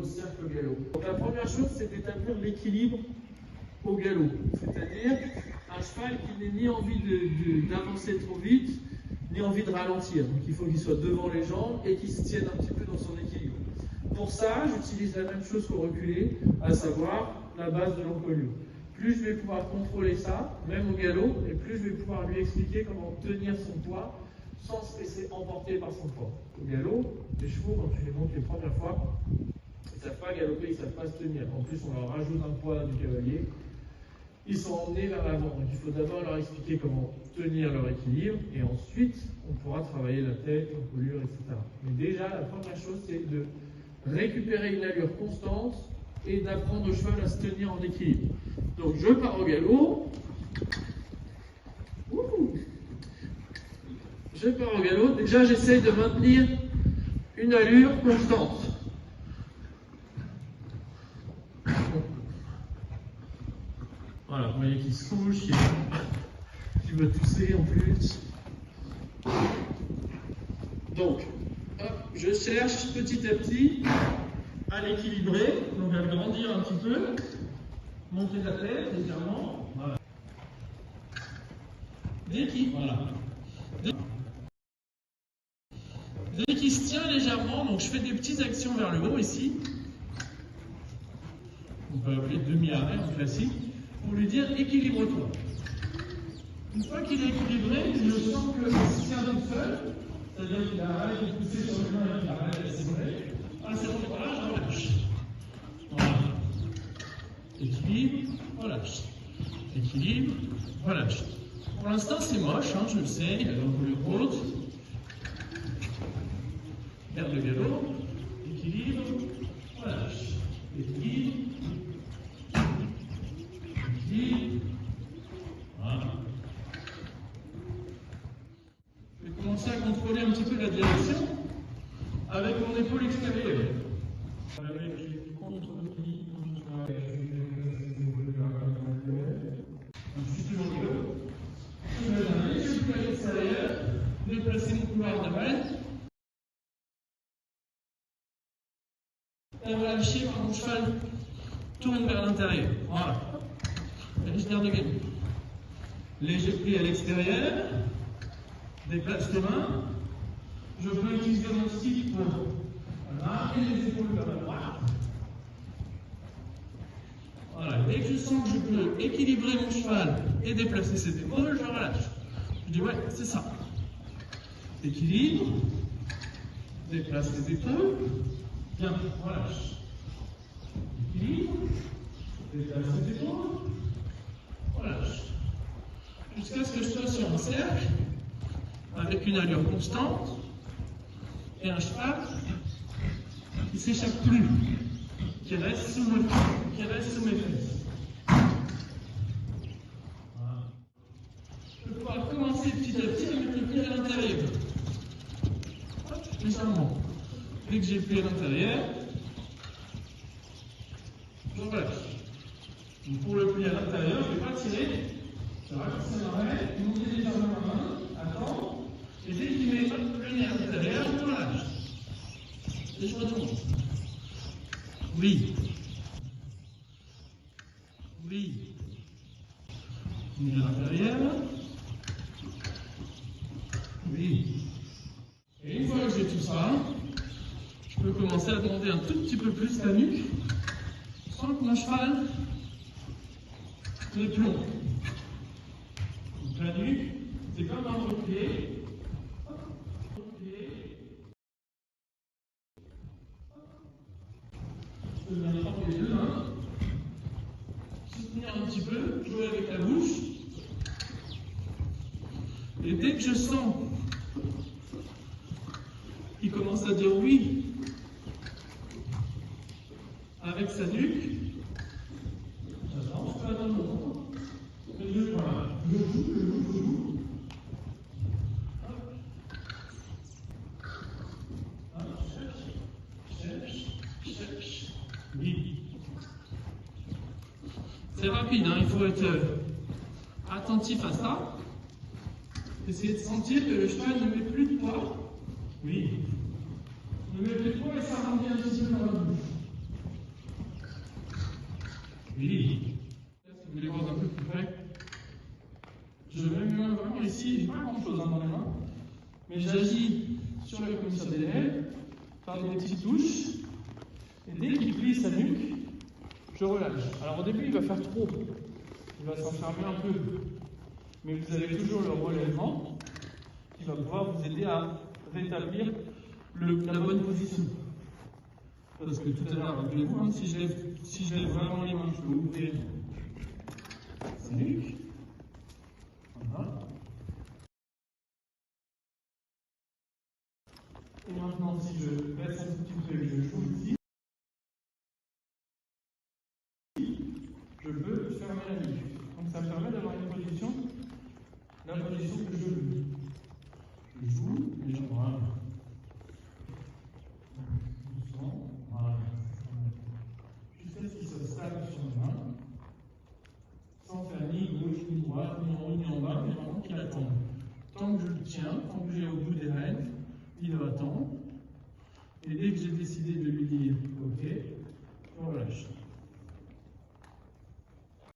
cercle au galop. Donc la première chose, c'est d'établir l'équilibre au galop. C'est-à-dire un cheval qui n'est ni envie d'avancer trop vite, ni envie de ralentir. Donc il faut qu'il soit devant les jambes et qu'il se tienne un petit peu dans son équilibre. Pour ça, j'utilise la même chose qu'au reculé, à savoir la base de l'encolure. Plus je vais pouvoir contrôler ça, même au galop, et plus je vais pouvoir lui expliquer comment tenir son poids sans se laisser emporter par son poids. Au galop, les chevaux, quand tu les montes les premières fois, ils ne savent pas galoper, ils ne savent pas se tenir. En plus, on leur rajoute un poids du cavalier. Ils sont emmenés vers l'avant. Donc il faut d'abord leur expliquer comment tenir leur équilibre, et ensuite, on pourra travailler la tête, l'encolure, etc. Mais déjà, la première chose, c'est de récupérer une allure constante et d'apprendre au cheval à se tenir en équilibre. Donc je pars au galop. Je pars au galop. Déjà, j'essaye de maintenir une allure constante. Voilà, vous voyez qu'il se couche, qu'il veut tousser en plus. Donc, hop, je cherche petit à petit à l'équilibrer, donc à le grandir un petit peu, monter la tête légèrement. Voilà. Dès qu'il se tient légèrement, donc je fais des petites actions vers le haut ici. On peut appeler demi-arrêt en classique, pour lui dire équilibre-toi. Une fois qu'il est équilibré, je sens qu'il se tient tout seul, c'est-à-dire qu'il arrête de pousser sur le main et qu'il arrête de s'élever. À cet endroit-là, je relâche. Voilà. Équilibre, relâche. Équilibre, relâche. Pour l'instant, c'est moche, hein, je le sais, il a l'encolure haute. Garde le galop. Équilibre, relâche. Équilibre. Équilibre. Voilà. Je vais commencer à contrôler un petit peu la direction avec mon épaule extérieure. Avec les contre-plis. Je mets un léger pli à l'extérieur, déplacer mon couloir de main. Et relâcher quand mon cheval tourne vers l'intérieur. Voilà. Je garde le galop. Léger pli à l'extérieur. Déplace tes mains. Je peux utiliser mon stick pour marquer les épaules vers la droite. Voilà. Dès que je sens que je peux équilibrer mon cheval et déplacer ses épaules, je relâche. Je dis ouais, c'est ça. Équilibre. Déplace les épaules. Bien, relâche. Équilibre. Déplace les épaules. Relâche. Jusqu'à ce que je sois sur un cercle avec une allure constante et un cheval qui ne s'échappe plus, qui reste sous mes fesses. Voilà. Je vais pouvoir commencer petit à petit à mettre le pied à l'intérieur. Légèrement. Dès que j'ai le pied à l'intérieur, je relâche. Donc pour le pied à l'intérieur, je ne vais pas tirer. Je vais ramasser ma main, monter légèrement ma main, attendre. Et dès qu'il met le nez à l'intérieur, je relâche. Et je retourne. Oui. Oui. Nez à l'intérieur. Oui. Et une fois que j'ai tout ça, je peux commencer à demander un tout petit peu plus la nuque, sans que mon cheval ne plombe. Donc la nuque, c'est comme un replié. Je peux bien prendre les deux mains, soutenir un petit peu, jouer avec la bouche. Et dès que je sens qu'il commence à dire oui avec sa nuque, j'avance pas dans le monde. Voilà. Je joue. Cherche. Oui. C'est rapide, hein, il faut être attentif à ça. Essayez de sentir que le cheval ne met plus de poids. Oui. Ne met plus de poids et ça revient un petit peu dans la bouche. Oui. Si vous voulez voir un peu plus près, je mets mes mains vraiment ici, j'ai pas grand chose dans les mains, mais j'agis sur le commissaire des lèvres par des petites touches, et dès qu'il plie sa nuque, je relâche. Alors au début, il va faire trop, il va s'enfermer un peu, mais vous avez toujours le relèvement qui va pouvoir vous aider à rétablir la bonne position. Parce que tout à l'heure, rappelez-vous, hein, si je lève vraiment les mains, je peux ouvrir sa nuque. Voilà. Et maintenant, si je baisse un petit peu et que je joue ici, je peux fermer la nuque. Donc ça me permet d'avoir une position, la position que je veux. Je joue et j'embrasse. Doucement, voilà. Jusqu'à ce qu'il se stable sur ma main, sans faire ni gauche, ni droite, ni en haut, ni en bas, mais vraiment qu'il attende. Tant que je le tiens, tant que j'ai au bout des rênes, il va attendre. Et dès que j'ai décidé de lui dire OK, je relâche.